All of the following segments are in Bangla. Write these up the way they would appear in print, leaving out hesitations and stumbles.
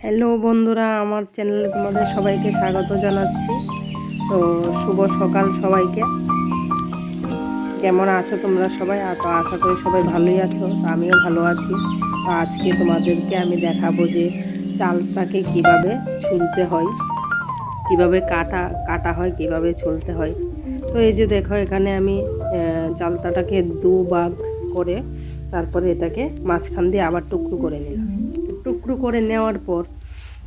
হ্যালো বন্ধুরা, আমার চ্যানেলে তোমাদের সবাইকে স্বাগত জানাচ্ছি। তো শুভ সকাল সবাইকে। কেমন আছো তোমরা সবাই? তো আশা করি সবাই ভালোই আছো। তো আমিও ভালো আছি। তো আজকে তোমাদেরকে আমি দেখাবো যে চালটাকে কিভাবে ছুলতে হয়, কিভাবে কাটা হয়, কিভাবে ছুলতে হয়। তো এই যে দেখো, এখানে আমি চালটাটাকে দুভাগ করে তারপরে এটাকে মাঝখান দিয়ে আবার টুকরো করে নিলাম। টুকরো করে নেওয়ার পর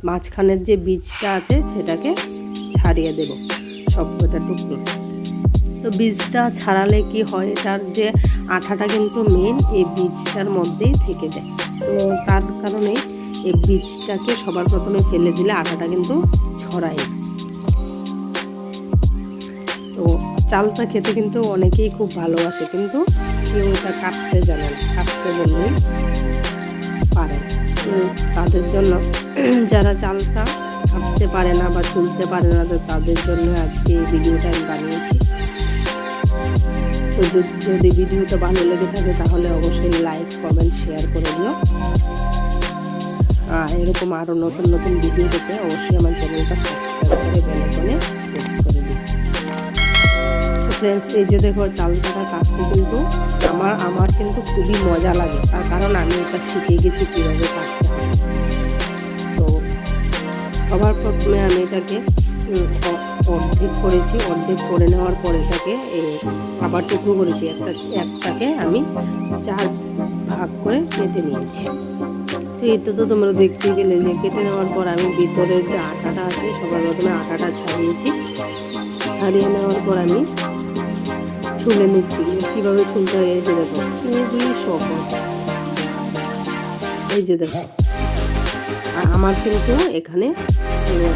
মাঝখানের যে বীজটা আছে সেটাকে ছাড়িয়ে দেব সবকটা টুকরো। তো বীজটা ছাড়ালে কি হয়, এটার যে আঠাটা কিন্তু মেন এই বীজটার মধ্যেই থেকে যায়। তো তার কারণে এই বীজটাকে সবার প্রথমে ফেলে দিলে আঠাটা কিন্তু ছড়ায়। তো চালটা খেতে কিন্তু অনেকেই খুব ভালোবাসে, কিন্তু কেউ এটা কাটতে জানে না, কাটতে বললেই পারে। তাদের জন্য যারা চালটা কাটতে পারে না বা ছুলতে পারে না, তো তাদের জন্য আজকে এই ভিডিওটা আমি বানিয়েছি। তো যদি ভিডিওটা ভালো লেগে থাকে তাহলে অবশ্যই লাইক, কমেন্ট, শেয়ার করে দিও। এরকম আরও নতুন নতুন ভিডিও পেতে অবশ্যই আমার চ্যানেলটা সাবস্ক্রাইব করে বেল আইকনে প্রেস করে দিও। তো ফ্রেন্ডস, এই যে দেখো, চালটা কাটতে কিন্তু আমার কিন্তু খুবই মজা লাগে, তার কারণ আমি এটা শিখে গেছি কীভাবে কাটতে হয়। তো সবার প্রথমে আমি এটাকে অর্ধেক করেছি, অর্ধেক করে নেওয়ার পর এটাকে আবার টুকরো করেছি। একটাকে আমি 4 ভাগ করে কেটে নিয়েছি। তো এটা তো তোমরা দেখতেই পেলে যে কেটে নেওয়ার পর আমি ভিতরে যে আটাটা আছে সবার প্রথমে আটাটা ছাড়িয়েছি। ছাড়িয়ে নেওয়ার পর আমি ছুলে নিচ্ছি। কীভাবে ছুলতে হয় এই যে দেখো, খুবই সহজ। এই যে দেখো, আমার কিন্তু এখানে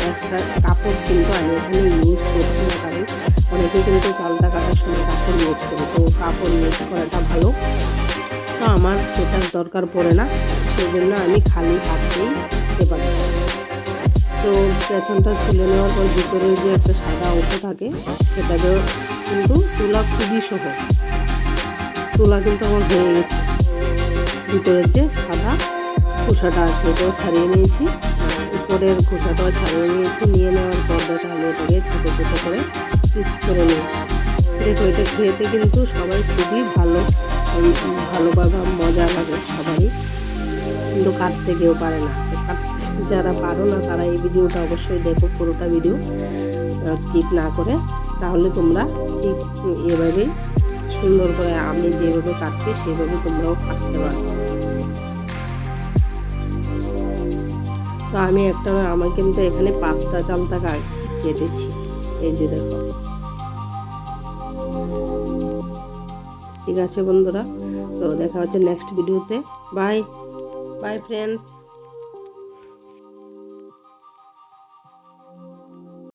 এক্সট্রা কাপড় কিন্তু আমি এখানে ইউজ করতে পারি। অনেকে কিন্তু চালটা কাটার সময় কাপড় ইউজ করে, তো কাপড় ইউজ করাটা ভালো। তো আমার সেটার দরকার পড়ে না, সেই জন্য আমি খালি হাতেই দিতে পারি। তো পেছনটা তুলে নেওয়ার পর ভিতরে যে একটা সাদা অংশ থাকে সেটাকে কিন্তু তোলা খুবই সহজ। তোলা কিন্তু আমার হয়ে গেছে। ভিতরের যে সাদা খোসাটা আছে এটাও ছাড়িয়ে নিয়েছি, উপরের খোসাটাও ছাড়িয়ে নিয়েছি। নিয়ে নেওয়ার পর দেখা হলো এটাকে ছোটো ছোটো করে পিস করে নিয়েছি। দেখো, এটা খেতে কিন্তু সবাই খুবই ভালোভাবে মজা লাগে সবারই, কিন্তু কাটতে কেউ পারে না। যারা পারো না তারা এই ভিডিওটা অবশ্যই দেখো, পুরোটা ভিডিও স্কিপ না করে, তাহলে তোমরা ঠিক এভাবেই সুন্দর করে আমি যেভাবে কাটছি সেভাবে তোমরাও কাটতে পারো। তো আমি আমার কিন্তু এখানে 5টা চালটা কেটেছি। এই যে দেখো, ঠিক আছে বন্ধুরা। তো দেখা হচ্ছে নেক্সট ভিডিওতে। Bye bye friends.